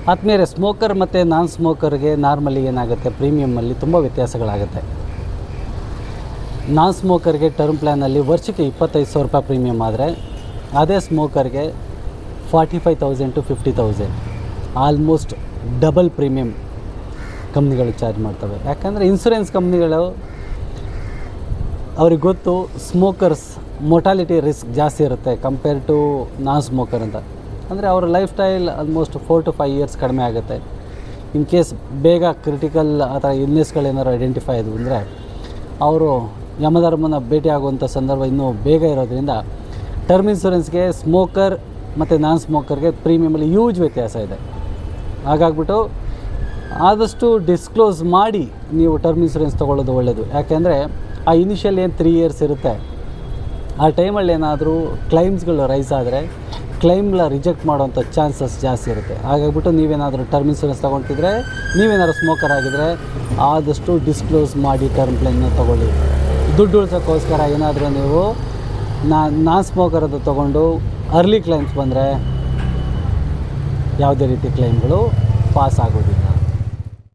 ಆದಮೇಲೆ ಸ್ಮೋಕರ್ ಮತ್ತು ನಾನ್ ಸ್ಮೋಕರ್ಗೆ ನಾರ್ಮಲಿ ಏನಾಗುತ್ತೆ, ಪ್ರೀಮಿಯಮಲ್ಲಿ ತುಂಬ ವ್ಯತ್ಯಾಸಗಳಾಗುತ್ತೆ. ನಾನ್ ಸ್ಮೋಕರ್ಗೆ ಟರ್ಮ್ ಪ್ಲ್ಯಾನಲ್ಲಿ ವರ್ಷಕ್ಕೆ 25,000 ರೂಪಾಯಿ ಪ್ರೀಮಿಯಮ್ ಆದರೆ, ಅದೇ ಸ್ಮೋಕರ್ಗೆ 45,000 to 50,000 ಆಲ್ಮೋಸ್ಟ್ ಡಬಲ್ ಪ್ರೀಮಿಯಮ್ ಕಂಪ್ನಿಗಳು ಚಾರ್ಜ್ ಮಾಡ್ತವೆ. ಯಾಕಂದರೆ ಇನ್ಶೂರೆನ್ಸ್ ಕಂಪ್ನಿಗಳು ಅವ್ರಿಗೆ ಗೊತ್ತು ಸ್ಮೋಕರ್ಸ್ ಮೊಟಾಲಿಟಿ ರಿಸ್ಕ್ ಜಾಸ್ತಿ ಇರುತ್ತೆ ಕಂಪೇರ್ ಟು ನಾನ್ ಸ್ಮೋಕರ್ ಅಂತ. ಅಂದರೆ ಅವರ life style almost 4 to 5 years ಕಡಿಮೆ ಆಗುತ್ತೆ. ಇನ್ ಕೇಸ್ ಬೇಗ ಕ್ರಿಟಿಕಲ್ ಆ ಥರ ಇಲ್ನೆಸ್ಗಳೇನಾದ್ರು ಐಡೆಂಟಿಫೈ ಆದವು ಅಂದರೆ ಅವರು ಯಮಧರ್ಮನ ಭೇಟಿ ಆಗುವಂಥ ಸಂದರ್ಭ ಇನ್ನೂ ಬೇಗ ಇರೋದ್ರಿಂದ ಟರ್ಮ್ ಇನ್ಶೂರೆನ್ಸ್ಗೆ ಸ್ಮೋಕರ್ ಮತ್ತು ನಾನ್ ಸ್ಮೋಕರ್ಗೆ ಪ್ರೀಮಿಯಮಲ್ಲಿ ಹ್ಯೂಜ್ ವ್ಯತ್ಯಾಸ ಇದೆ. ಹಾಗಾಗ್ಬಿಟ್ಟು ಆದಷ್ಟು ಡಿಸ್ಕ್ಲೋಸ್ ಮಾಡಿ ನೀವು ಟರ್ಮ್ ಇನ್ಶೂರೆನ್ಸ್ ತೊಗೊಳ್ಳೋದು ಒಳ್ಳೆಯದು. ಯಾಕೆಂದರೆ ಆ ಇನಿಷಿಯಲ್ ಏನು 3 years ಇರುತ್ತೆ, ಆ ಟೈಮಲ್ಲಿ ಏನಾದರೂ ಕ್ಲೈಮ್ಸ್ಗಳು ರೈಸ್ ಆದರೆ ಕ್ಲೈಮ್ನ ರಿಜೆಕ್ಟ್ ಮಾಡೋವಂಥ ಚಾನ್ಸಸ್ ಜಾಸ್ತಿ ಇರುತ್ತೆ. ಹಾಗಾಗ್ಬಿಟ್ಟು ನೀವೇನಾದರೂ ಟರ್ಮ್ ಇನ್ಶೂರೆನ್ಸ್ ತೊಗೊಳ್ತಿದ್ರೆ, ನೀವೇನಾದ್ರು ಸ್ಮೋಕರ್ ಆಗಿದ್ದರೆ ಆದಷ್ಟು ಡಿಸ್ಕ್ಲೋಸ್ ಮಾಡಿ ಟರ್ಮ್ ಪ್ಲಾನ್ನ ತೊಗೊಳ್ಳಿ. ದುಡ್ಡು ಉಳಿಸೋಕ್ಕೋಸ್ಕರ ಏನಾದರೂ ನೀವು ನಾನ್ ಸ್ಮೋಕರದ್ದು ತೊಗೊಂಡು ಅರ್ಲಿ ಕ್ಲೈಮ್ಸ್ ಬಂದರೆ ಯಾವುದೇ ರೀತಿ ಕ್ಲೈಮ್ಗಳು ಪಾಸ್ ಆಗೋದಿಲ್ಲ.